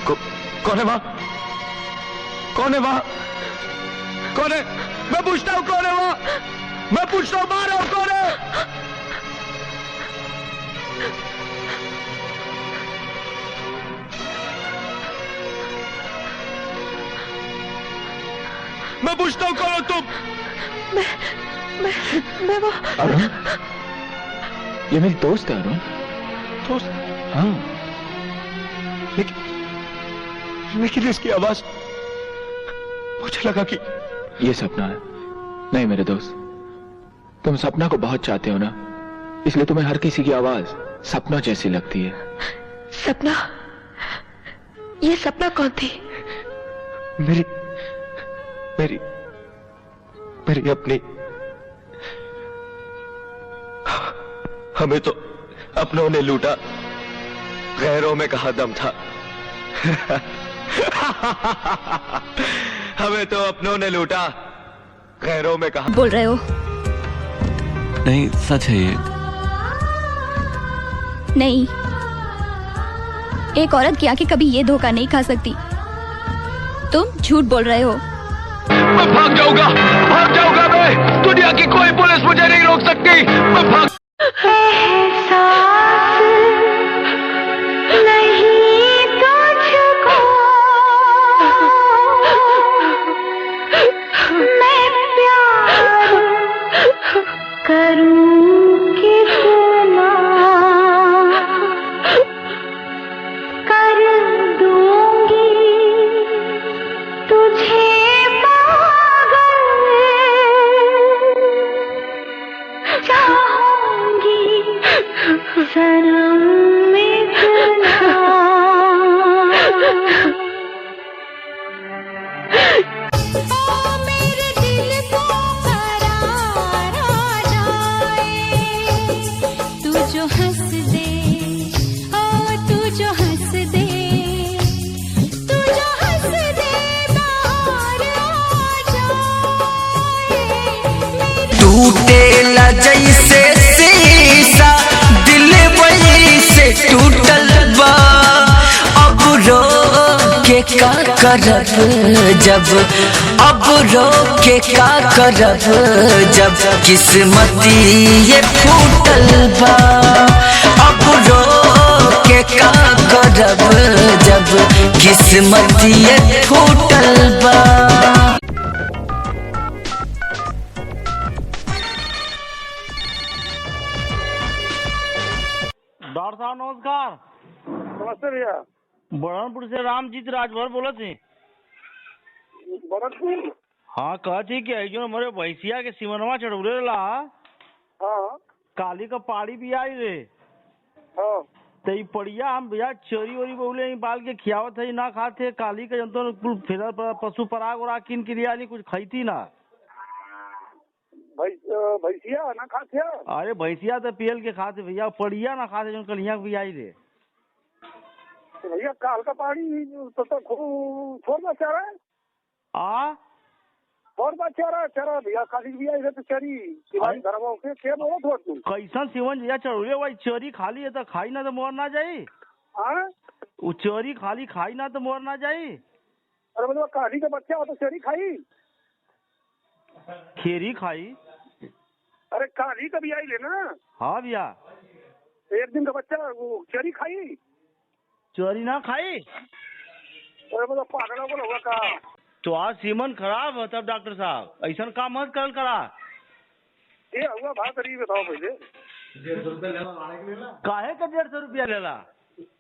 कौन है वहां? कौन है वहां? कौन है? मैं पूछता हूं कौन है वहां? मैं पूछता हूं बाहर हूं, कौन है? मैं पूछता हूं कौन हो तुम? मैं वो अरुण, ये मेरी दोस्त है। अरुण दोस्त? हाँ, लेकिन इसकी आवाज, मुझे लगा कि ये सपना है। नहीं मेरे दोस्त, तुम सपना को बहुत चाहते हो ना, इसलिए तुम्हें हर किसी की आवाज सपना जैसी लगती है। सपना? ये सपना कौन थी? मेरी मेरी मेरी अपनी। हमें तो अपनों ने लूटा, गैरों में कहा दम था। हमें तो अपनों ने लूटा, गैरों में कहा। बोल रहे हो? नहीं, सच है ये। नहीं, एक औरत की आंखें कभी ये धोखा नहीं खा सकती। तुम झूठ बोल रहे हो। मैं भाग जाऊंगा मैं। दुनिया की कोई पुलिस मुझे नहीं रोक सकती। मैं भाग। टूटेला जैसे शीशा दिल वही से टूटल बा। अब रो के का करब जब, अब रो के का करब जब किस्मती ये फूटल बा। अब रो के का करब जब किस्मती ये फूटल बा। डॉक्टर साहब नमस्कार। नमस्ते भैया। बरहनपुर से रामजीत राजभर बोला थी। बरहनपुर? हाँ, कहती कि जो हमारे भैंसिया के सिमनवा चढ़ौले ला। हाँ काली का पाड़ी भी आई रे। हाँ। तो ये पड़िया हम भैया चोरी वोरी बोले बाल के खियावत है ना खाते। काली का जंतु फिर पशु पराग और किन क्रिया नहीं कुछ खाई ना। भैंसिया ना खाते? अरे भैंसिया तो पीएल के खाते भैया, पड़िया ना खाते जो कलिया भी आई रे। तो भैया काल का पानी तो छोड़ बा चारा है। छोड़ बा चारा भैया काली भी आई है तो चरी सिवानी धरवा के क्या बोलो थोड़ तू? कैसन सिवन भैया चढ़ौले भाई चोरी खाली है तो खाई ना तो मोर ना जाई। हाँ, वो चोरी खाली खाई ना तो मोर ना जाई। अरे मतलब काली का बच्चा हो तो चरी खाई? खेरी खाई। अरे काली का भी आई ले ना। हाँ भैया, एक दिन का बच्चा वो चरी खाई? चोरी ना खाई। अरे मतलब पागल होगा का? तो आज सीमन खराब है तब डॉक्टर साहब ऐसा काम मत कर करा। ये हुआ भाग करीब बताओ पहले। 150 रुपया लेला। काहे का 150 रुपया लेला?